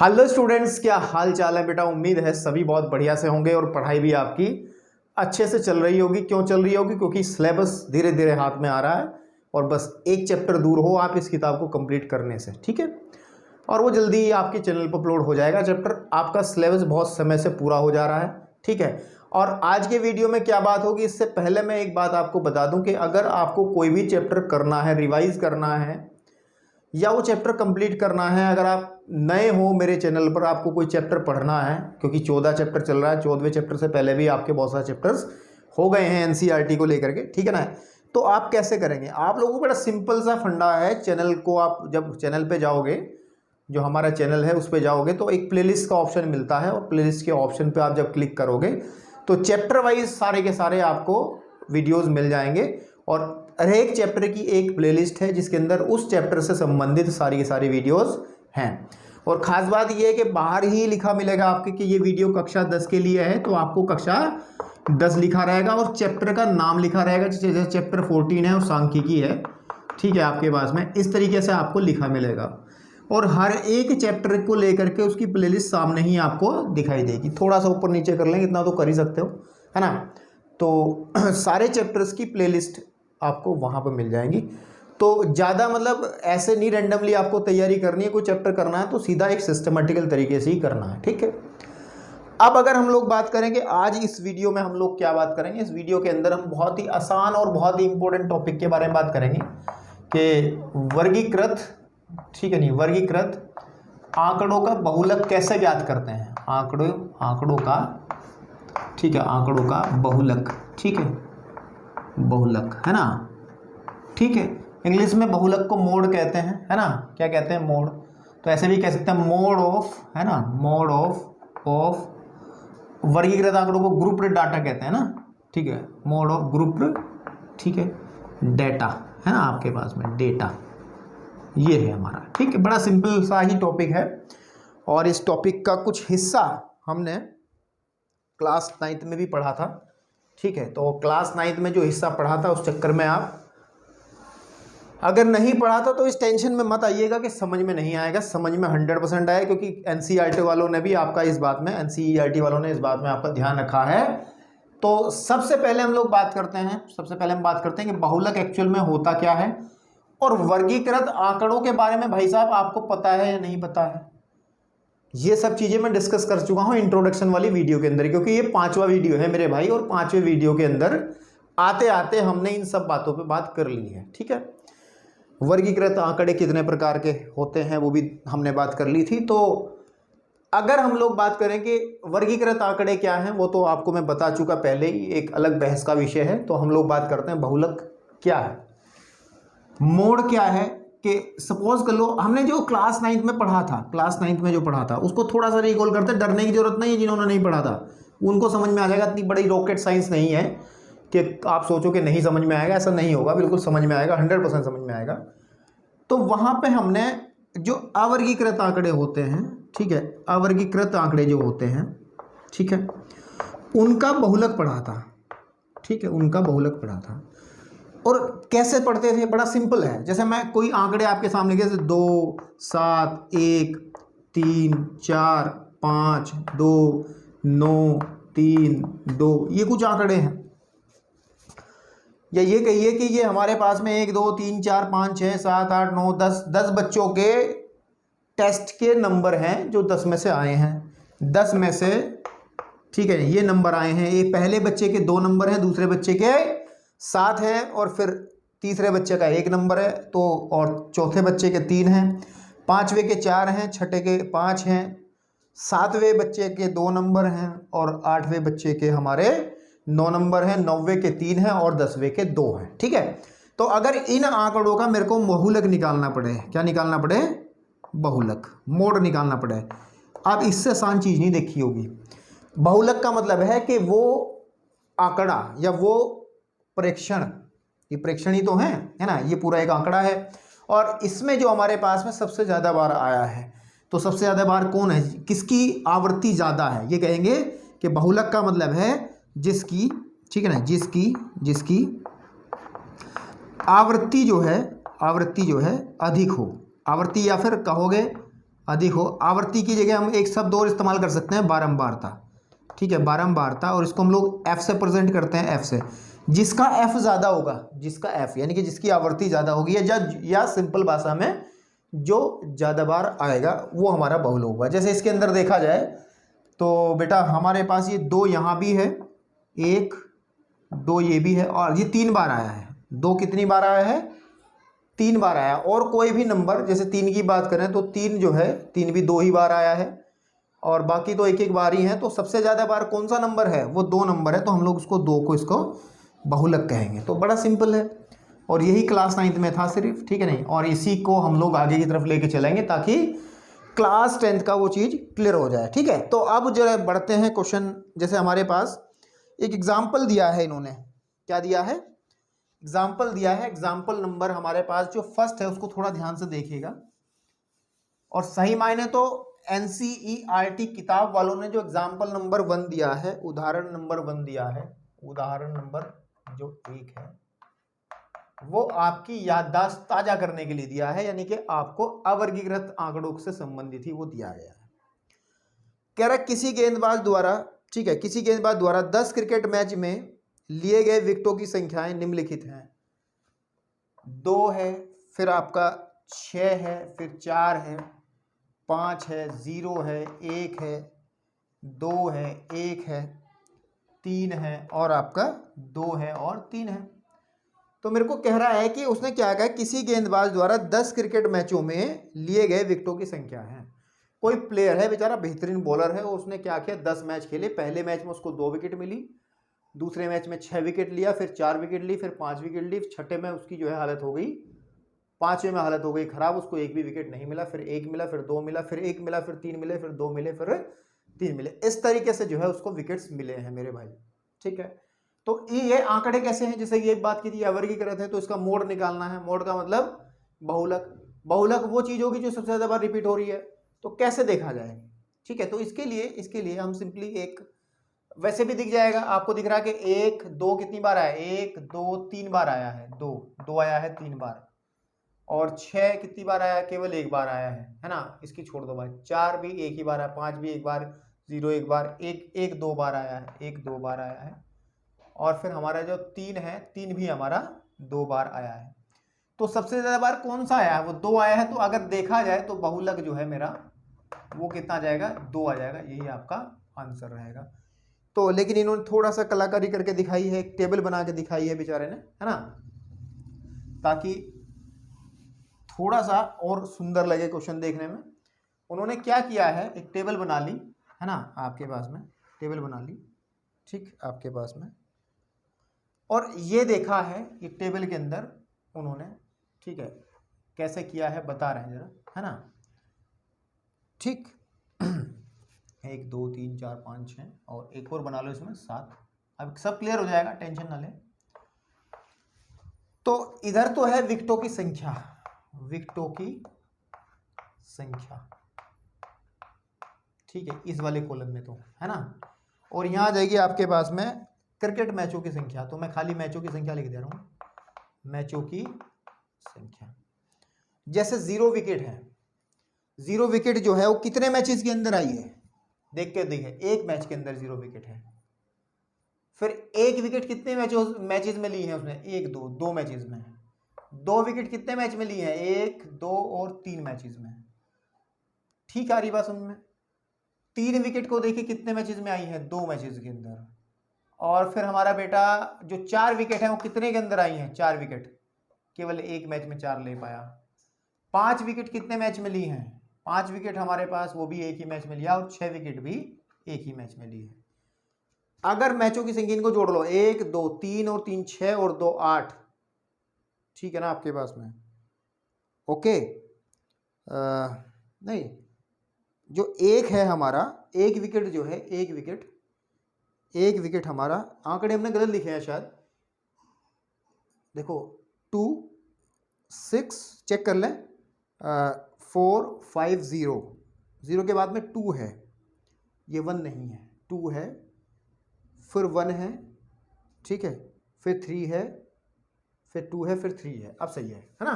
Hello students, क्या हाल चाल है बेटा। उम्मीद है सभी बहुत बढ़िया से होंगे और पढ़ाई भी आपकी अच्छे से चल रही होगी। क्यों चल रही होगी? क्योंकि सिलेबस धीरे धीरे हाथ में आ रहा है और बस एक चैप्टर दूर हो आप इस किताब को कंप्लीट करने से, ठीक है। और वो जल्दी ही आपके चैनल पर अपलोड हो जाएगा। चैप्टर आपका सिलेबस बहुत समय से पूरा हो जा रहा है, ठीक है। और आज के वीडियो में क्या बात होगी, इससे पहले मैं एक बात आपको बता दूं कि अगर आपको कोई भी चैप्टर करना है, रिवाइज करना है या वो चैप्टर कंप्लीट करना है, अगर आप नए हो मेरे चैनल पर, आपको कोई चैप्टर पढ़ना है, क्योंकि 14 चैप्टर चल रहा है, 14वें चैप्टर से पहले भी आपके बहुत सारे चैप्टर्स हो गए हैं एनसीईआरटी को लेकर के, ठीक है ना। तो आप कैसे करेंगे? आप लोगों को बड़ा सिंपल सा फंडा है। चैनल को आप जब चैनल पे जाओगे, जो हमारा चैनल है उस पर जाओगे तो एक प्लेलिस्ट का ऑप्शन मिलता है और प्लेलिस्ट के ऑप्शन पर आप जब क्लिक करोगे तो चैप्टर वाइज सारे के सारे आपको वीडियोज़ मिल जाएंगे और हर एक चैप्टर की एक प्लेलिस्ट है जिसके अंदर उस चैप्टर से संबंधित सारी की सारी वीडियोस हैं। और ख़ास बात यह है कि बाहर ही लिखा मिलेगा आपके कि ये वीडियो कक्षा 10 के लिए है, तो आपको कक्षा 10 लिखा रहेगा और चैप्टर का नाम लिखा रहेगा। जैसे चैप्टर 14 है और सांख्यिकी है, ठीक है, आपके पास में इस तरीके से आपको लिखा मिलेगा और हर एक चैप्टर को लेकर के उसकी प्लेलिस्ट सामने ही आपको दिखाई देगी। थोड़ा सा ऊपर नीचे कर लेंगे, इतना तो कर ही सकते हो, है ना। तो सारे चैप्टर्स की प्लेलिस्ट आपको वहाँ पर मिल जाएंगी। तो ज़्यादा मतलब ऐसे नहीं रैंडमली आपको तैयारी करनी है, कोई चैप्टर करना है तो सीधा एक सिस्टमेटिकल तरीके से ही करना है, ठीक है। अब अगर हम लोग बात करेंगे आज इस वीडियो में, हम लोग क्या बात करेंगे इस वीडियो के अंदर, हम बहुत ही आसान और बहुत ही इंपॉर्टेंट टॉपिक के बारे में बात करेंगे कि वर्गीकृत, ठीक है नहीं, वर्गीकृत आंकड़ों का बहुलक कैसे ज्ञात करते हैं। आंकड़ों का, ठीक है, आंकड़ों का बहुलक, ठीक है, बहुलक, है ना, ठीक है। इंग्लिश में बहुलक को मोड कहते हैं, है ना। क्या कहते हैं? मोड। तो ऐसे भी कह सकते हैं मोड ऑफ, है ना, मोड ऑफ वर्गीकृत आंकड़ों को ग्रुप्ड डाटा कहते हैं ना, ठीक है, मोड ऑफ ग्रुप्ड, ठीक है, डेटा, है ना, आपके पास में डेटा ये है हमारा, ठीक है। बड़ा सिंपल सा ही टॉपिक है और इस टॉपिक का कुछ हिस्सा हमने क्लास 9th में भी पढ़ा था, ठीक है। तो क्लास 9th में जो हिस्सा पढ़ा था उस चक्कर में आप अगर नहीं पढ़ा था तो इस टेंशन में मत आइएगा कि समझ में नहीं आएगा। समझ में 100% आया, क्योंकि एनसीईआरटी वालों ने भी आपका इस बात में, एनसीईआरटी वालों ने इस बात में आपका ध्यान रखा है। तो सबसे पहले हम लोग बात करते हैं, कि बहुलक एक्चुअल में होता क्या है और वर्गीकृत आंकड़ों के बारे में भाई साहब आपको पता है या नहीं पता है। ये सब चीज़ें मैं डिस्कस कर चुका हूँ इंट्रोडक्शन वाली वीडियो के अंदर, क्योंकि ये 5वां वीडियो है मेरे भाई और 5वें वीडियो के अंदर आते आते हमने इन सब बातों पे बात कर ली है, ठीक है। वर्गीकृत आंकड़े कितने प्रकार के होते हैं वो भी हमने बात कर ली थी। तो अगर हम लोग बात करें कि वर्गीकृत आंकड़े क्या हैं, वो तो आपको मैं बता चुका पहले ही, एक अलग बहस का विषय है। तो हम लोग बात करते हैं बहुलक क्या है, मोड क्या है। कि सपोज कर लो हमने जो क्लास 9th में पढ़ा था, क्लास 9th में जो पढ़ा था उसको थोड़ा सा रिकॉल करते हैं। डरने की जरूरत नहीं है, जिन्होंने नहीं पढ़ा था उनको समझ में आ जाएगा। इतनी बड़ी रॉकेट साइंस नहीं है कि आप सोचो कि नहीं समझ में आएगा, ऐसा नहीं होगा, बिल्कुल समझ में आएगा, 100% समझ में आएगा। तो वहाँ पे हमने जो अवर्गीकृत आंकड़े होते हैं, ठीक है, अवर्गीकृत आंकड़े जो होते हैं, ठीक है, उनका बहुलक पढ़ा था, ठीक है, उनका बहुलक पढ़ा था। और कैसे पढ़ते थे? बड़ा सिंपल है। जैसे मैं कोई आंकड़े आपके सामने, जैसे 2, 7, 1, 3, 4, 5, 2, 9, 3, 2, ये कुछ आंकड़े हैं। या ये कहिए कि ये हमारे पास में 1, 2, 3, 4, 5, 6, 7, 8, 9, 10 बच्चों के टेस्ट के नंबर हैं जो 10 में से आए हैं। 10 में से, ठीक है, ये नंबर आए हैं। ये पहले बच्चे के 2 नंबर हैं, दूसरे बच्चे के 7 है और फिर तीसरे बच्चे का 1 नंबर है, तो और चौथे बच्चे के 3 हैं, 5वें के 4 हैं, छठे के 5 हैं, 7वें बच्चे के 2 नंबर हैं और 8वें बच्चे के हमारे 9 नंबर हैं, 9वें के 3 हैं और 10वें के 2 हैं, ठीक है। तो अगर इन आंकड़ों का मेरे को बहुलक निकालना पड़े, क्या निकालना पड़े? बहुलक, मोड निकालना पड़े। अब इससे आसान चीज़ नहीं देखी होगी। बहुलक का मतलब है कि वो आंकड़ा या वो प्रेक्षण, ये प्रेक्षण ही तो है ना, ये पूरा एक आंकड़ा है और इसमें जो हमारे पास में सबसे ज़्यादा बार आया है, तो सबसे ज़्यादा बार कौन है, किसकी आवृत्ति ज़्यादा है, ये कहेंगे कि बहुलक का मतलब है जिसकी, ठीक है ना, जिसकी आवृत्ति जो है अधिक हो। आवृत्ति या फिर कहोगे अधिक हो। आवर्ती की जगह हम एक शब्द और इस्तेमाल कर सकते हैं, बारंबारता। ठीक है, बारंबारता, और इसको हम लोग एफ से प्रेजेंट करते हैं, एफ से। जिसका एफ ज़्यादा होगा, जिसका एफ यानी कि जिसकी आवृत्ति ज़्यादा होगी, या सिंपल भाषा में जो ज़्यादा बार आएगा वो हमारा बहुल होगा। जैसे इसके अंदर देखा जाए तो बेटा हमारे पास ये 2 यहाँ भी है, 1 2 ये भी है, और ये 3 बार आया है। 2 कितनी बार आया है? 3 बार आया। और कोई भी नंबर, जैसे 3 की बात करें तो 3 जो है, 3 भी 2 ही बार आया है, और बाकी तो एक एक बार ही है। तो सबसे ज़्यादा बार कौन सा नंबर है? वो 2 नंबर है, तो हम लोग उसको 2 को इसको बहुलक कहेंगे। तो बड़ा सिंपल है, और यही क्लास 9th में था सिर्फ, ठीक है नहीं। और इसी को हम लोग आगे की तरफ लेके चलेंगे ताकि क्लास 10th का वो चीज़ क्लियर हो जाए, ठीक है। तो अब जरा बढ़ते हैं क्वेश्चन। जैसे हमारे पास एक एग्जाम्पल दिया है इन्होंने, क्या दिया है? एग्जाम्पल दिया है। एग्जाम्पल नंबर हमारे पास जो फर्स्ट है उसको थोड़ा ध्यान से देखिएगा, और सही मायने तो NCERT किताब वालों ने जो एग्जाम्पल नंबर 1 दिया है, उदाहरण नंबर 1 दिया है, उदाहरण नंबर जो 1 है, वो आपकी याददाश्त ताजा करने के लिए दिया है, यानी कि आपको अवर्गीकृत आंकड़ों से संबंधित ही वो दिया गया है। कह रहा किसी गेंदबाज द्वारा, ठीक है, किसी गेंदबाज द्वारा 10 क्रिकेट मैच में लिए गए विकेटों की संख्याएं निम्नलिखित हैं। 2 है, फिर आपका 6 है, फिर 4 है, 5 है, 0 है, 1 है, 2 है, 1 है, 3 है, और आपका 2 है और 3 है। तो मेरे को कह रहा है कि उसने क्या कहा, किसी गेंदबाज द्वारा 10 क्रिकेट मैचों में लिए गए विकेटों की संख्या है। कोई प्लेयर है बेचारा, बेहतरीन बॉलर है, उसने क्या किया, 10 मैच खेले। पहले मैच में उसको 2 विकेट मिली, दूसरे मैच में 6 विकेट लिया, फिर 4 विकेट ली, फिर 5 विकेट ली, छठे में उसकी जो है हालत हो गई, 5वें में हालत हो गई खराब, उसको एक भी विकेट नहीं मिला। फिर 1 मिला, फिर 2 मिला, फिर 1 मिला, फिर 3 मिले, फिर 2 मिले, फिर 3 मिले। इस तरीके से जो है उसको विकेट्स मिले हैं मेरे भाई, ठीक है। तो ये आंकड़े कैसे हैं? जैसे ये बात की थी अवर्गीकृत है, तो इसका मोड निकालना है। मोड का मतलब बहुलक। बहुलक वो चीज होगी जो सबसे ज्यादा बार रिपीट हो रही है, तो कैसे देखा जाए, ठीक है। तो इसके लिए हम सिंपली एक, वैसे भी दिख जाएगा आपको, दिख रहा है कि 1 2 कितनी बार आया, 1 2 3 बार आया है, 2 आया है 3 बार, और 6 कितनी बार आया है, केवल 1 बार आया है ना, इसकी छोड़ दो भाई। 4 भी 1 ही बार आया, 5 भी 1 बार, 0 1 बार, 1 2 बार आया है, 1 2 बार आया है, और फिर हमारा जो 3 है, 3 भी हमारा 2 बार आया है। तो सबसे ज्यादा बार कौन सा आया है? वो 2 आया है। तो अगर देखा जाए तो बहुलक जो है मेरा वो कितना आ जाएगा, 2 आ जाएगा। यही आपका आंसर रहेगा। तो लेकिन इन्होंने थोड़ा सा कलाकारी करके दिखाई है, एक टेबल बना के दिखाई है बेचारे ने, है ना, ताकि थोड़ा सा और सुंदर लगे क्वेश्चन देखने में। उन्होंने क्या किया है, एक टेबल बना ली, है ना, आपके पास में टेबल बना ली, ठीक, आपके पास में, और ये देखा है एक टेबल के अंदर उन्होंने, ठीक है, कैसे किया है बता रहे हैं जरा, है ना, ठीक। 1 2 3 4 5 6, और एक और बना लो इसमें 7। अब सब क्लियर हो जाएगा, टेंशन ना लें। तो इधर तो है विकेटों की संख्या, विकेटों की संख्या, ठीक है, इस वाले कॉलम में तो, है ना। और यहां आ जाएगी आपके पास में क्रिकेट मैचों की संख्या। तो मैं खाली मैचों की संख्या लिख दे रहा हूं, मैचों की संख्या। जैसे 0 विकेट है, 0 विकेट जो है वो कितने मैचेस के अंदर आई है, देख के देखिए, एक मैच के अंदर 0 विकेट है। फिर 1 विकेट कितने मैचेस में ली है उसने, 1 2 2 मैचेस में। 2 विकेट कितने मैच में ली है, 1 2 और 3 मैचेस में, ठीक आ रही बात समझ में। 3 विकेट को देखिए कितने मैचेस में आई है, 2 मैचेस के अंदर। और फिर हमारा बेटा जो 4 विकेट है वो कितने के अंदर आई हैं, 4 विकेट, केवल एक मैच में 4 ले पाया। 5 विकेट कितने मैच में ली हैं, 5 विकेट हमारे पास, वो भी एक ही मैच में लिया, और 6 विकेट भी एक ही मैच में ली है। अगर मैचों की संख्या इनको जोड़ लो, 1 2 3 और 3 6 और 2 8, ठीक है ना आपके पास में, ओके। नहीं, जो एक है हमारा, एक विकेट जो है, एक विकेट हमारा, आंकड़े हमने गलत लिखे हैं शायद, देखो 2 6, चेक कर लें, 4 5 0, 0 के बाद में 2 है, ये 1 नहीं है, 2 है, फिर 1 है, ठीक है, फिर 3 है, फिर 2 है, फिर 3 है। अब सही है ना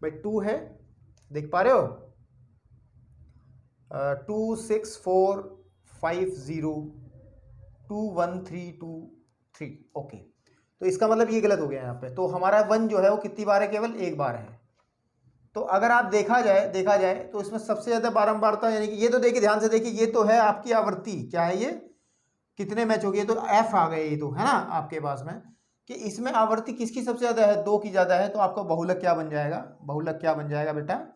भाई, 2 है, देख पा रहे हो, 2645021323। ओके, तो इसका मतलब ये गलत हो गया यहाँ पे। तो हमारा 1 जो है वो कितनी बार है, केवल एक बार है। तो अगर आप देखा जाए तो इसमें सबसे ज्यादा बारंबारता, यानी कि ये तो देखिए ध्यान से देखिए, ये तो है आपकी आवृत्ति, क्या है ये, कितने मैच हो गए, तो एफ आ गए, ये तो है ना आपके पास में, कि इसमें आवृत्ति किसकी सबसे ज्यादा है, 2 की ज्यादा है। तो आपका बहुलक क्या बन जाएगा, बहुलक क्या बन जाएगा बेटा,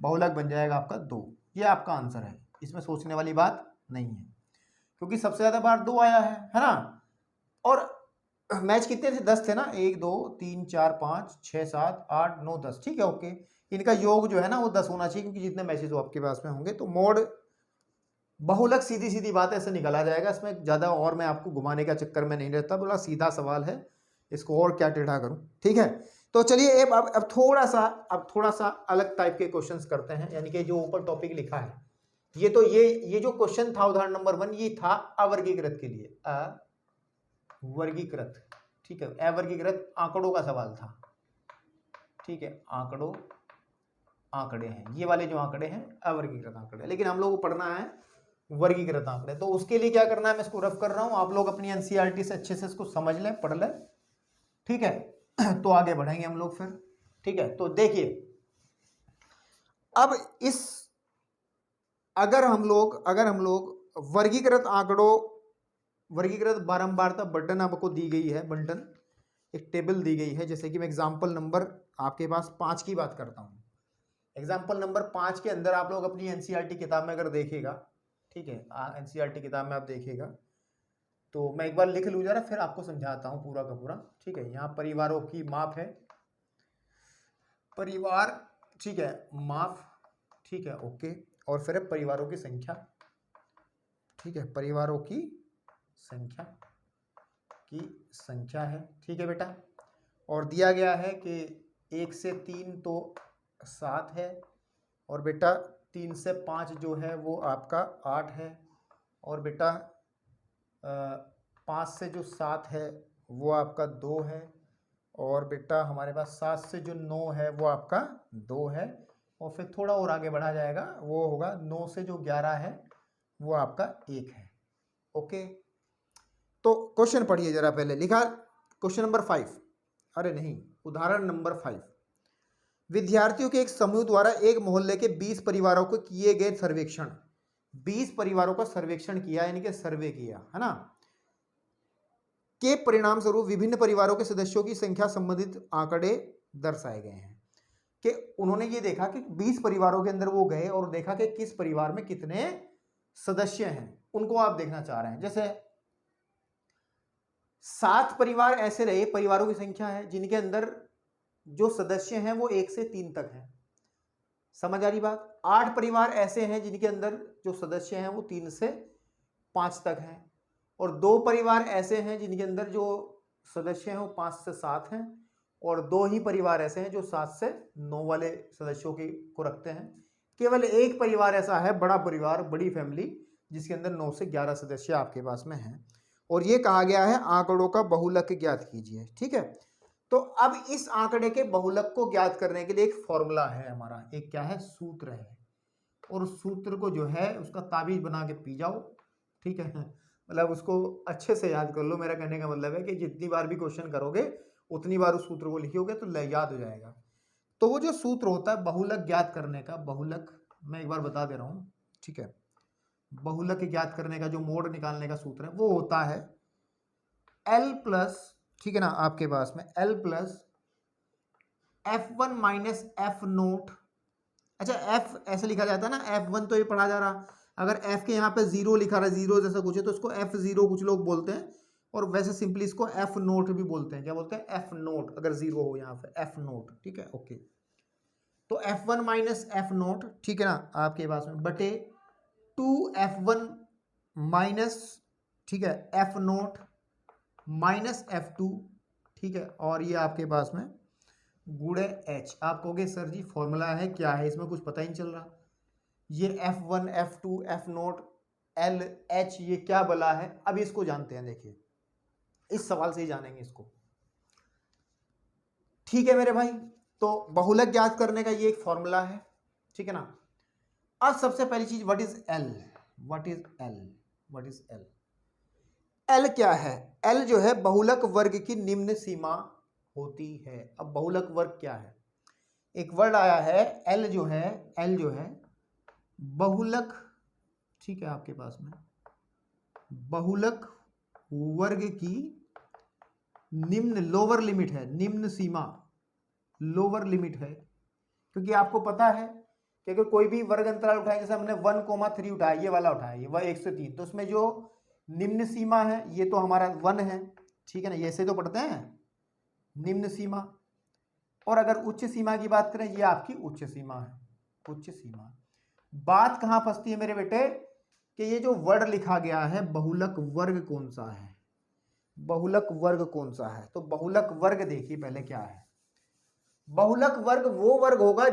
बहुलक बन जाएगा आपका 2। ये आपका आंसर है, इसमें सोचने वाली बात नहीं है, क्योंकि सबसे ज्यादा बार 2 आया है ना। और मैच कितने थे, 10 थे ना, 1 2 3 4 5 6 7 8 9 10, ठीक है ओके। इनका योग जो है ना वो 10 होना चाहिए, क्योंकि जितने मैचेस हो आपके पास में होंगे। तो मोड बहुलक सीधी सीधी बात ऐसे निकला जाएगा, इसमें ज्यादा और मैं आपको घुमाने का चक्कर में नहीं रहता, बोला सीधा सवाल है, इसको और क्या टेढ़ा करूं, ठीक है। तो चलिए अब थोड़ा सा अलग टाइप के क्वेश्चंस करते हैं, यानी कि जो ऊपर टॉपिक लिखा है, ये तो ये जो क्वेश्चन था उदाहरण नंबर 1, ये था अवर्गीकृत के लिए, अवर्गीकृत, ठीक है, अवर्गीकृत आंकड़ों का सवाल था, ठीक है, आंकड़े हैं, ये वाले जो आंकड़े हैं अवर्गीकृत आंकड़े, लेकिन हम लोग को पढ़ना है वर्गीकृत आंकड़े। तो उसके लिए क्या करना है, मैं इसको रफ कर रहा हूं, आप लोग अपनी एनसीईआरटी से अच्छे से इसको समझ लें, पढ़ लें, ठीक है। तो आगे बढ़ेंगे हम लोग फिर, ठीक है। तो देखिए अब इस अगर हम लोग वर्गीकृत आंकड़ों, वर्गीकृत बारंबारता बटन आपको दी गई है, बंटन एक टेबल दी गई है, जैसे कि मैं एग्जाम्पल नंबर आपके पास 5 की बात करता हूं। एग्जाम्पल नंबर 5 के अंदर आप लोग अपनी एनसीईआरटी किताब में अगर देखेगा, ठीक है, एनसीईआरटी किताब में आप देखिएगा, तो मैं एक बार लिख लूँ जरा, फिर आपको समझाता हूँ पूरा का पूरा, ठीक है। यहाँ परिवारों की माप है, परिवार, ठीक है, माप, ठीक है ओके, और फिर परिवारों की संख्या, ठीक है, परिवारों की संख्या है, ठीक है बेटा। और दिया गया है कि 1 से 3 तो 7 है, और बेटा 3 से 5 जो है वो आपका 8 है, और बेटा 5 से जो 7 है वो आपका 2 है, और बेटा हमारे पास 7 से जो 9 है वो आपका 2 है, और फिर थोड़ा और आगे बढ़ा जाएगा, वो होगा 9 से जो 11 है वो आपका 1 है, ओके। तो क्वेश्चन पढ़िए जरा, पहले लिखा क्वेश्चन नंबर 5, अरे नहीं, उदाहरण नंबर 5, विद्यार्थियों के एक समूह द्वारा एक मोहल्ले के 20 परिवारों को किए गए सर्वेक्षण, 20 परिवारों का सर्वेक्षण किया, यानी कि सर्वे किया, है ना, के परिणाम स्वरूप विभिन्न परिवारों के सदस्यों की संख्या संबंधित आंकड़े दर्शाए गए हैं। कि उन्होंने ये देखा कि 20 परिवारों के अंदर वो गए और देखा कि किस परिवार में कितने सदस्य हैं, उनको आप देखना चाह रहे हैं। जैसे 7 परिवार ऐसे रहे, परिवारों की संख्या है जिनके अंदर जो सदस्य हैं वो 1 से 3 तक हैं, समझ आ रही बात। 8 परिवार ऐसे हैं जिनके अंदर जो सदस्य हैं वो 3 से 5 तक हैं, और 2 परिवार ऐसे हैं जिनके अंदर जो सदस्य हैं वो 5 से 7 हैं, और 2 ही परिवार ऐसे हैं जो 7 से 9 वाले सदस्यों को रखते हैं। केवल एक परिवार ऐसा है, बड़ा परिवार, बड़ी फैमिली, जिसके अंदर 9 से 11 सदस्य आपके पास में हैं, और ये कहा गया है आंकड़ों का बहुलक ज्ञात कीजिए, ठीक है। तो अब इस आंकड़े के बहुलक को ज्ञात करने के लिए एक फॉर्मूला है हमारा, एक क्या है, सूत्र है, और उस सूत्र को जो है उसका ताबीज बना के पी जाओ, ठीक है, मतलब उसको अच्छे से याद कर लो। मेरा कहने का मतलब है कि जितनी बार भी क्वेश्चन करोगे उतनी बार उस सूत्र को लिखोगे तो याद हो जाएगा। तो वो जो सूत्र होता है बहुलक ज्ञात करने का, बहुलक मैं एक बार बता दे रहा हूँ, ठीक है, बहुलक ज्ञात करने का जो मोड निकालने का सूत्र है वो होता है L प्लस, ठीक है ना, आपके पास में L plus F1 minus F note. अच्छा, F ऐसे लिखा जाता है ना, F1 तो ये पढ़ा जा रहा, अगर F के यहाँ पे 0 लिखा रहा है, 0 जैसा कुछ है, तो इसको F0 कुछ लोग बोलते हैं, और वैसे सिंपली इसको F नोट भी बोलते हैं। क्या बोलते हैं, F नोट, अगर 0 हो यहाँ पे F नोट, ठीक है ओके। तो F1 माइनस F नोट, ठीक है ना, आपके पास में बटे 2F1 माइनस, ठीक है, F नोट माइनस F2, ठीक है, और ये आपके पास में गुणे H। आप कहोगे सर जी फॉर्मूला है क्या है, इसमें कुछ पता ही नहीं चल रहा, ये F1 F2 F note L H ये क्या बला है। अब इसको जानते हैं, देखिए इस सवाल से ही जानेंगे इसको, ठीक है मेरे भाई। तो बहुलक ज्ञात करने का ये एक फॉर्मूला है, ठीक है ना। अब सबसे पहली चीज what is L, what is L, what is L. L क्या है? एल जो है बहुलक वर्ग की निम्न सीमा होती है। अब बहुलक वर्ग क्या है? एक वर्ड आया है एल जो है, एल जो है बहुलक, ठीक है, आपके पास में बहुलक वर्ग की निम्न, लोअर लिमिट है, निम्न सीमा, लोअर लिमिट है। क्योंकि आपको पता है कि अगर कोई भी वर्ग अंतराल उठाए, जैसे हमने 1,3 उठाया, ये वाला उठाया, ये वह 1 से 3, तो उसमें जो निम्न सीमा है ये तो हमारा 1 है, ठीक है ना, ये ऐसे तो पढ़ते हैं निम्न सीमा। और अगर उच्च सीमा की बात करें, ये आपकी उच्च सीमा है, उच्च सीमा। बात कहां फंसती है मेरे बेटे कि ये जो वर्ड लिखा गया है बहुलक वर्ग कौन सा है, बहुलक वर्ग कौन सा है? तो बहुलक वर्ग देखिए पहले क्या है। बहुलक वर्ग वो वर्ग होगा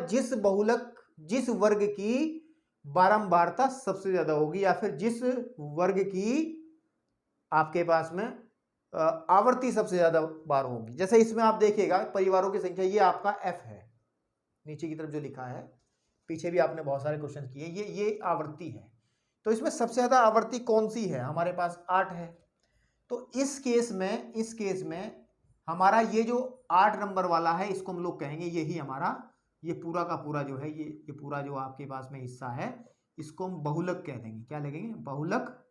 जिस वर्ग की बारंबारता सबसे ज्यादा होगी, या फिर जिस वर्ग की आपके पास में आवर्ती सबसे ज्यादा बार होगी। जैसे इसमें आप देखिएगा परिवारों की संख्या, ये आपका एफ है, नीचे की तरफ जो लिखा है, पीछे भी आपने बहुत सारे क्वेश्चन किए, ये आवर्ती है। तो इसमें सबसे ज्यादा आवर्ती कौन सी है? हमारे पास 8 है। तो इस केस में हमारा ये जो 8 नंबर वाला है, इसको हम लोग कहेंगे यही हमारा, ये पूरा का पूरा जो है, ये पूरा जो आपके पास में हिस्सा है, इसको हम बहुलक कह देंगे। क्या लिखेंगे? बहुलक,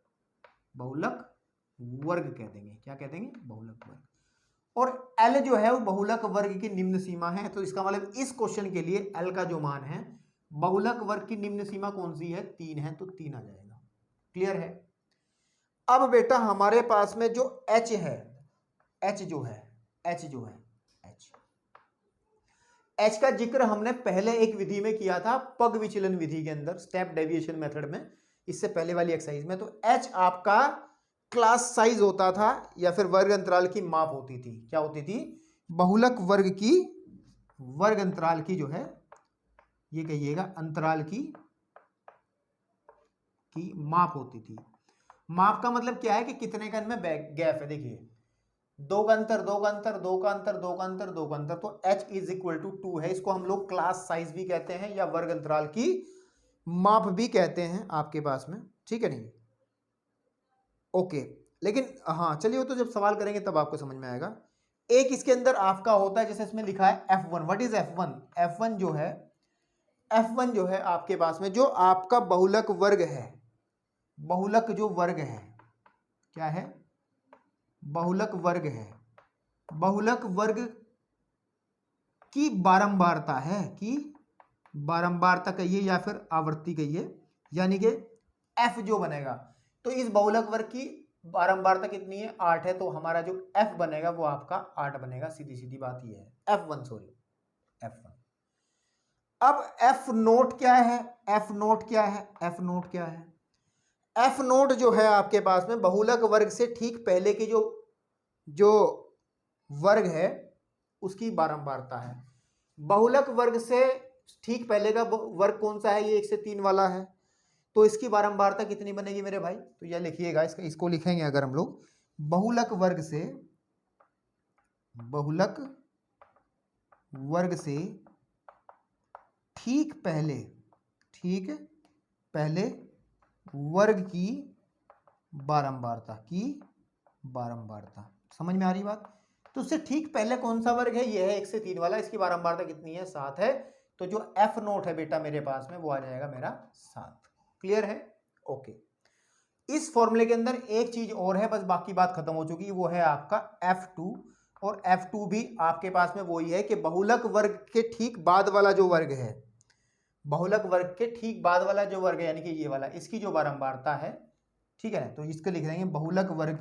बहुलक वर्ग कह देंगे। क्या कह देंगे? बहुलक वर्ग। और एल जो है वो बहुलक वर्ग की निम्न सीमा है। तो इसका मतलब इस क्वेश्चन के लिए एल का जो मान है, बहुलक वर्ग की निम्न सीमा कौन सी है? 3 है, तो 3 आ जाएगा। क्लियर है? अब बेटा हमारे पास में जो एच है, एच जो है एच का जिक्र हमने पहले एक विधि में किया था, पग विचलन विधि के अंदर, स्टेप डेविएशन मेथड में, इससे पहले वाली एक्सरसाइज में। तो एच आपका क्लास साइज होता था, या फिर वर्ग अंतराल की माप होती थी। क्या होती थी? बहुलक वर्ग की, वर्ग अंतराल की जो है, ये कहिएगा अंतराल की माप होती थी। माप का मतलब क्या है कि कितने का इनमें गैप है। देखिए 2 का अंतर, 2 का अंतर, 2 का अंतर, 2 का अंतर, 2 का अंतर, तो h इज इक्वल टू 2 है। इसको हम लोग क्लास साइज भी कहते हैं, या वर्ग अंतराल की माप भी कहते हैं आपके पास में, ठीक है नहीं? ओके, लेकिन हाँ चलिए, वो तो जब सवाल करेंगे तब आपको समझ में आएगा। एक इसके अंदर आपका होता है, जैसे इसमें लिखा है F1। What is F1? F1 जो है आपके पास में जो आपका बहुलक वर्ग है, बहुलक जो वर्ग है, क्या है? बहुलक वर्ग है, बहुलक वर्ग की बारंबारता है, कि बारंबारता कहिए या फिर आवर्ती कहिए, यानी कि f जो बनेगा, तो इस बहुलक वर्ग की बारंबारता कितनी है? 8 है। तो हमारा जो f बनेगा वो आपका 8 बनेगा। सीधी सीधी बात ये है। F1 sorry, F1। अब F नोट क्या है? F नोट क्या है? F नोट क्या है? F नोट जो है आपके पास में बहुलक वर्ग से ठीक पहले की जो वर्ग है उसकी बारंबारता है। बहुलक वर्ग से ठीक पहले का वर्ग कौन सा है? ये 1 से 3 वाला है। तो इसकी बारंबारता कितनी बनेगी मेरे भाई? तो यह लिखिएगा, इसको लिखेंगे अगर हम लोग, बहुलक वर्ग से, बहुलक वर्ग से ठीक पहले वर्ग की बारंबारता, समझ में आ रही बात? तो उससे ठीक पहले कौन सा वर्ग है? ये है 1 से 3 वाला। इसकी बारंबारता कितनी है? 7 है। तो जो F नोट है बेटा मेरे पास में वो आ जाएगा मेरा 7। क्लियर है? ओके। इस फॉर्मूले के अंदर एक चीज और है, बस बाकी बात खत्म हो चुकी है, वो है आपका F2। और F2 भी आपके पास में वही है कि बहुलक वर्ग के ठीक बाद वाला जो वर्ग है, बहुलक वर्ग के ठीक बाद वाला जो वर्ग है, यानी कि ये वाला, इसकी जो बारंबारता है, ठीक है, तो इसको लिख देंगे बहुलक वर्ग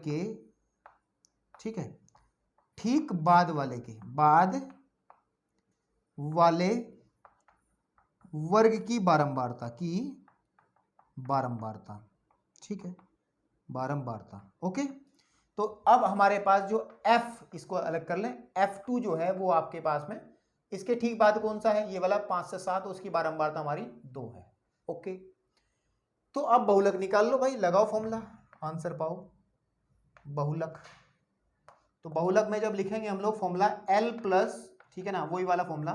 के ठीक है ठीक बाद वाले वर्ग की बारंबारता ठीक है, बारंबारता। ओके, तो अब हमारे पास जो F, इसको अलग कर लें, F2 जो है वो आपके पास में इसके ठीक बाद कौन सा है? ये वाला 5 से 7, उसकी बारंबारता हमारी 2 है। ओके, तो अब बहुलक निकाल लो भाई, लगाओ फॉर्मूला, आंसर पाओ। बहुलक, तो बहुलक में जब लिखेंगे हम लोग फॉर्मूला L प्लस, ठीक है ना, वही वाला formula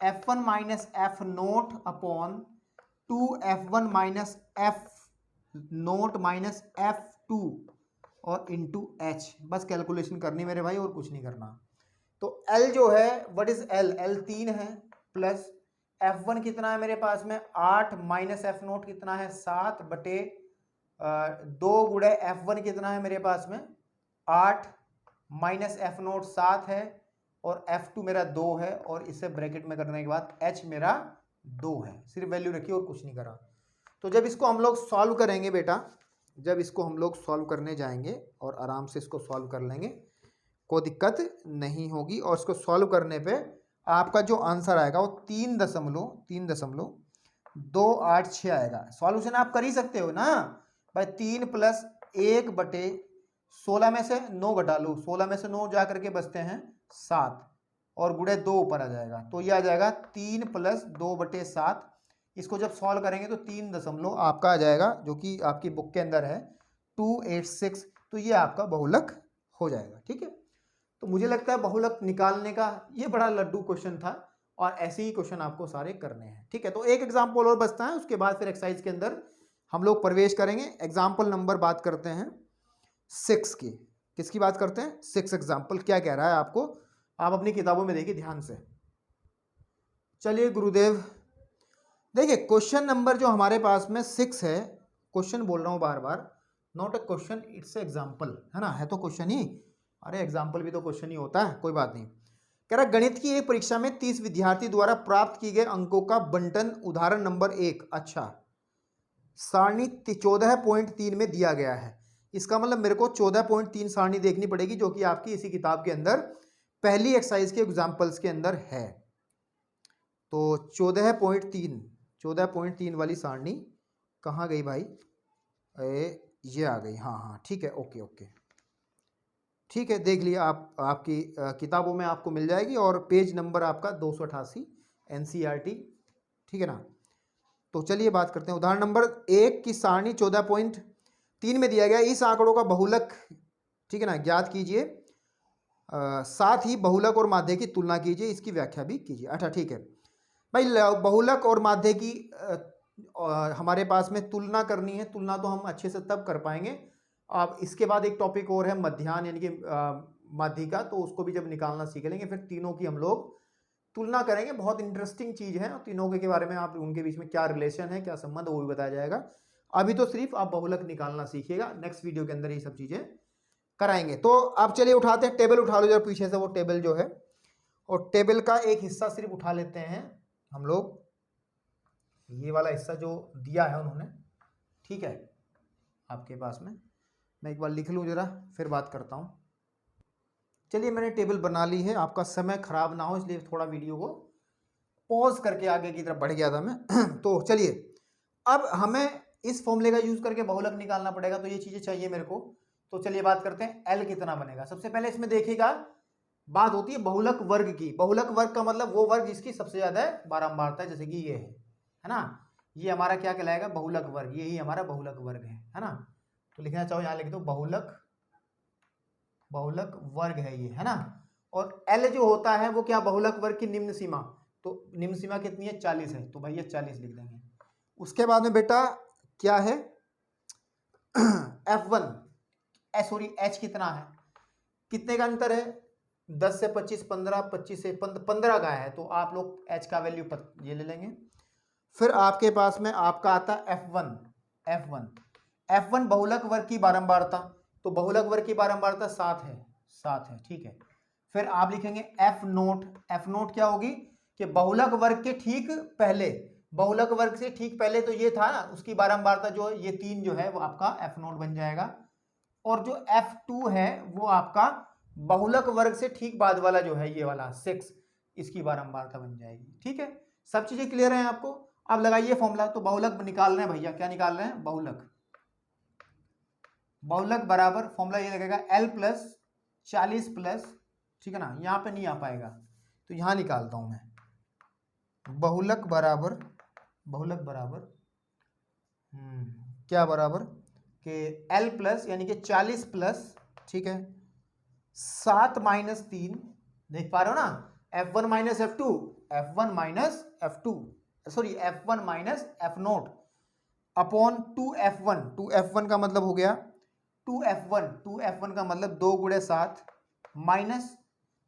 F1 minus F naught upon 2F1 minus F note minus F2 और इंटू एच। बस कैलकुलेशन करनी मेरे भाई, और कुछ नहीं करना। तो L जो है, व्हाट इज L? L 3 है, प्लस F1 कितना है मेरे पास में 8, माइनस एफ नोट कितना है 7 बटे 2 गुणे F1 कितना है मेरे पास में 8, माइनस एफ नोट 7 है, और F2 मेरा 2 है, और इसे ब्रैकेट में करने के बाद H मेरा 2 है। सिर्फ वैल्यू रखी और कुछ नहीं करा। तो जब इसको हम लोग सॉल्व करेंगे बेटा, जब इसको हम लोग सॉल्व करने जाएंगे और आराम से इसको सॉल्व कर लेंगे, कोई दिक्कत नहीं होगी। और इसको सॉल्व करने पे आपका जो आंसर आएगा वो 3.286 आएगा। सॉल्यूशन आप कर ही सकते हो ना भाई। 3 प्लस 1 बटे 16 में से 9 घटा लो, 16 में से 9 जा करके बचते हैं 7, और गुणे 2 ऊपर आ जाएगा, तो ये आ जाएगा 3 प्लस 2 बटे 7। इसको जब सॉल्व करेंगे तो 3 आपका आ जाएगा, जो कि आपकी बुक के अंदर है 286। तो ये आपका बहुलक हो जाएगा। ठीक है, तो मुझे लगता है बहुलक निकालने का ये बड़ा लड्डू क्वेश्चन था, और ऐसे ही क्वेश्चन आपको सारे करने हैं। ठीक है, तो एक एग्जाम्पल और बचता है, उसके बाद फिर एक्सरसाइज के अंदर हम लोग प्रवेश करेंगे। एग्जाम्पल नंबर बात करते हैं 6 की। किसकी बात करते हैं? 6 एग्जाम्पल क्या कह रहा है आपको, आप अपनी किताबों में देखिए ध्यान से। चलिए गुरुदेव, देखिए क्वेश्चन नंबर जो हमारे पास में 6 है, क्वेश्चन बोल रहा हूं बार बार, not a question, it's example, है ना, है तो क्वेश्चन ही। अरे एग्जाम्पल भी तो क्वेश्चन ही होता है, कोई बात नहीं। कह रहा गणित की एक परीक्षा में 30 विद्यार्थी द्वारा प्राप्त किए गए अंकों का बंटन उदाहरण नंबर 1, अच्छा, सारणी 14.3 में दिया गया है। इसका मतलब मेरे को 14.3 सारणी देखनी पड़ेगी, जो कि आपकी इसी किताब के अंदर पहली एक्सरसाइज के एग्जाम्पल्स के अंदर है। तो 14.3 वाली सारणी कहाँ गई भाई? ये आ गई, हाँ हाँ ठीक है, ओके ओके ठीक है, देख लिया आप, आपकी किताबों में आपको मिल जाएगी, और पेज नंबर आपका 288 NCERT। ठीक है ना। तो चलिए बात करते हैं उदाहरण नंबर 1 की सारणी 14.3 में दिया गया इस आंकड़ों का बहुलक, ठीक है ना, ज्ञात कीजिए, साथ ही बहुलक और माध्य की तुलना कीजिए, इसकी व्याख्या भी कीजिए। अच्छा ठीक है भाई, बहुलक और माध्य की हमारे पास में तुलना करनी है। तुलना तो हम अच्छे से तब कर पाएंगे। अब इसके बाद एक टॉपिक और है मध्याह्न, यानी कि माध्यिका, तो उसको भी जब निकालना सीख लेंगे, फिर तीनों की हम लोग तुलना करेंगे। बहुत इंटरेस्टिंग चीज़ है, और तीनों के बारे में आप उनके बीच में क्या रिलेशन है, क्या संबंध, वो भी बताया जाएगा। अभी तो सिर्फ आप बहुलक निकालना सीखिएगा, नेक्स्ट वीडियो के अंदर ये सब चीज़ें कराएंगे। तो अब चलिए उठाते हैं, टेबल उठा लो जरा पीछे से, वो टेबल जो है, और टेबल का एक हिस्सा सिर्फ उठा लेते हैं हम लोग, ये वाला हिस्सा जो दिया है उन्होंने, ठीक है, आपके पास में। मैं एक बार लिख लूँ जरा, फिर बात करता हूँ। चलिए मैंने टेबल बना ली है, आपका समय खराब ना हो इसलिए थोड़ा वीडियो को पॉज करके आगे की तरफ बढ़ गया था मैं। तो चलिए, अब हमें इस फॉर्मूले का यूज करके बहुलक निकालना पड़ेगा, तो ये चीजें चाहिए मेरे को। तो चलिए बात करते हैं L कितना बनेगा। सबसे पहले इसमें देखिएगा, बात होती है बहुलक वर्ग की। बहुलक वर्ग का मतलब वो वर्ग जिसकी सबसे ज्यादा बारंबारता है, जैसे कि ये है ना, ये हमारा क्या कहलाएगा? बहुलक वर्ग। यही हमारा बहुलक वर्ग है ना। तो लिखना चाहो यहाँ लिख दो, बहुलक वर्ग है ये, है ना। और L जो होता है वो क्या? बहुलक वर्ग की निम्न सीमा। तो निम्न सीमा कितनी है? 40 है, तो भाई ये 40 लिख देंगे। उसके बाद में बेटा क्या है? F1 सॉरी H कितना है? कितने का अंतर है? 10 से 25, 15, 25 से 15 का है, तो आप लोग H का वैल्यू ये ले लेंगे। फिर आपके पास में आपका आता है F1 बहुलक वर्ग की बारंबारता। तो बहुलक वर्ग की बारंबारता 7 है, ठीक है। फिर आप लिखेंगे F नोट क्या होगी? कि बहुलक वर्ग के ठीक पहले, बहुलक वर्ग से ठीक पहले तो ये था ना, उसकी बारंबारता जो ये 3 जो है वो आपका F नोट बन जाएगा। और जो F2 है वो आपका बहुलक वर्ग से ठीक बाद वाला जो है, ये वाला 6, इसकी बारंबारता बन जाएगी। ठीक है, सब चीजें क्लियर हैं आपको? अब लगाइए फॉर्मूला। तो बहुलक निकाल रहे हैं भैया, क्या निकाल रहे हैं? बहुलक बराबर फॉर्मूला ये लगेगा L प्लस 40 प्लस, ठीक है ना, यहां पे नहीं आ पाएगा तो यहां निकालता हूं मैं। बहुलक बराबर क्या बराबर कि L प्लस यानी कि 40 प्लस, ठीक है, 7 माइनस 3, देख पा रहे हो ना, F1 minus F2, F1 minus F2 sorry F1 minus F0 upon 2F1 का मतलब हो गया 2F1 का मतलब 2 गुणे 7 माइनस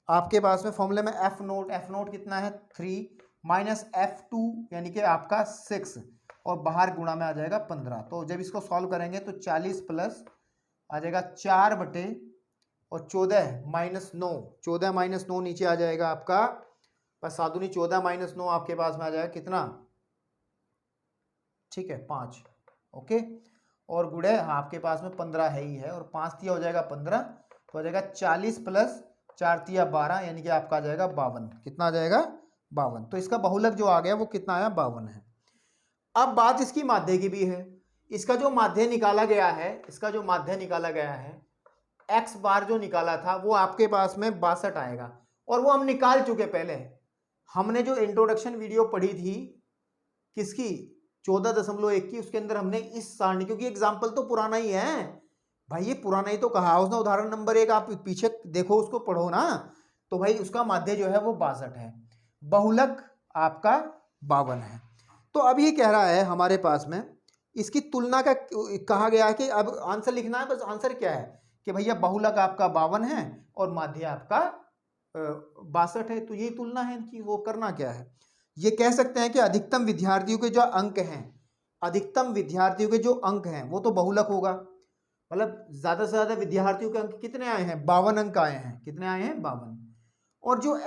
आपके पास में फॉर्मूले में F0 कितना है 3 माइनस F2 यानी कि आपका 6 और बाहर गुणा में आ जाएगा 15। तो जब इसको सॉल्व करेंगे तो 40 प्लस आ जाएगा 4 बटे और 14 माइनस 9, 14 माइनस 9 नीचे आ जाएगा आपका बस साधुनी 14 माइनस 9 आपके पास में आ जाएगा कितना, ठीक है 5, ओके। और गुड़े आपके पास में 15 है ही है और 5 तिया हो जाएगा 15 तो आ जाएगा 40 प्लस 4 तिया 12 यानी कि आपका आ जाएगा 52। कितना आ जाएगा 52। तो इसका बहुलक जो आ गया वो कितना आया 52 है। अब बात इसकी माध्य की भी है। इसका जो माध्य निकाला गया है x बार जो निकाला था वो आपके पास में 62 आएगा और वो हम निकाल चुके पहले। हमने जो इंट्रोडक्शन वीडियो पढ़ी थी किसकी 14.1 की, उसके अंदर हमने इस सारणी, क्योंकि एग्जाम्पल तो पुराना ही है भाई, ये पुराना ही तो कहा उसने, उदाहरण नंबर 1 आप पीछे देखो उसको पढ़ो ना, तो भाई उसका माध्य जो है वो 62 है, बहुलक आपका 52 है। तो अब ये कह रहा है हमारे पास में इसकी तुलना का कहा गया है कि अब आंसर लिखना है, बस आंसर क्या है कि भैया बहुलक आपका 52 है और माध्य आपका 62 है। तो ये तुलना है इनकी, वो करना क्या है, ये कह सकते हैं कि अधिकतम विद्यार्थियों के जो अंक हैं वो तो बहुलक होगा, मतलब ज्यादा से ज्यादा विद्यार्थियों के अंक कितने आए हैं 52 अंक आए हैं। कितने आए हैं 52। और जो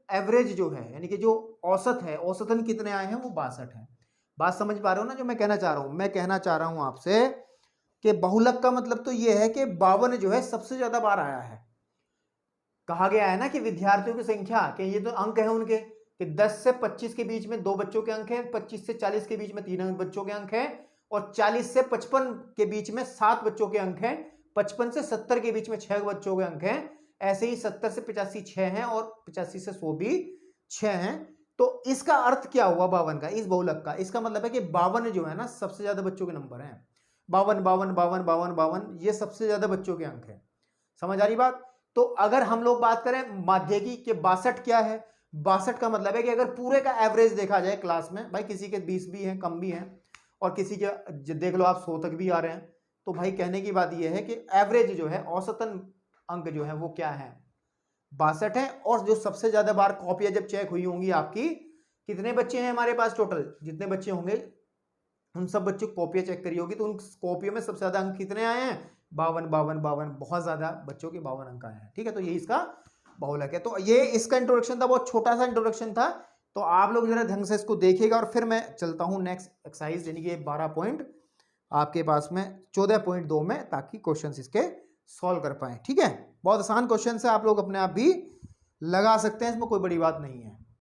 एवरेज जो है यानी कि जो औसत है, औसतन कितने आए हैं वो 62 है। बात समझ पा रहे हो ना जो मैं कहना चाह रहा हूं? मैं कहना चाह रहा हूं आपसे कि बहुलक का मतलब तो ये है कि 52 जो है सबसे ज्यादा बार आया है। कहा गया है ना कि विद्यार्थियों की संख्या के ये तो अंक है उनके कि 10 से 25 के बीच में 2 बच्चों के अंक हैं, 25 से 40 के बीच में 3 बच्चों के अंक हैं और 40 से 55 के बीच में 7 बच्चों के अंक हैं, 55 से 70 के बीच में 6 बच्चों के अंक हैं, ऐसे ही 70 से 85 6 हैं और 85 से 100 भी 6 हैं। तो इसका अर्थ क्या हुआ 52 का, इस बहुलक का? इसका मतलब है कि 52 जो है ना सबसे ज्यादा बच्चों के नंबर हैं। 52 ये सबसे ज्यादा बच्चों के अंक है। समझ आ रही बात? तो अगर हम लोग बात करें माध्य की कि 62 क्या है, 62 का मतलब है कि अगर पूरे का एवरेज देखा जाए क्लास में, भाई किसी के 20 भी हैं कम भी हैं और किसी के देख लो आप 100 तक भी आ रहे हैं, तो भाई कहने की बात यह है कि एवरेज जो है औसतन अंक जो है वो क्या है 62 है। और जो सबसे ज्यादा बार कॉपियां जब चेक हुई होंगी आपकी, कितने बच्चे हैं हमारे पास टोटल, जितने बच्चे होंगे उन सब बच्चों की कॉपियां चेक करी होगी तो उन कॉपियों में सबसे ज्यादा अंक कितने आए हैं 52, बहुत ज्यादा बच्चों के 52 अंक आए हैं। ठीक है, तो ये इसका बहुलक है। तो ये इसका इंट्रोडक्शन था, बहुत छोटा सा इंट्रोडक्शन था, तो आप लोग जरा ढंग से इसको देखिएगा और फिर मैं चलता हूं नेक्स्ट एक्सरसाइज यानी कि 12 पॉइंट आपके पास में 14.2 में, ताकि क्वेश्चन इसके सॉल्व कर पाए। ठीक है, बहुत आसान क्वेश्चन है, आप लोग अपने आप भी लगा सकते हैं, इसमें कोई बड़ी बात नहीं है।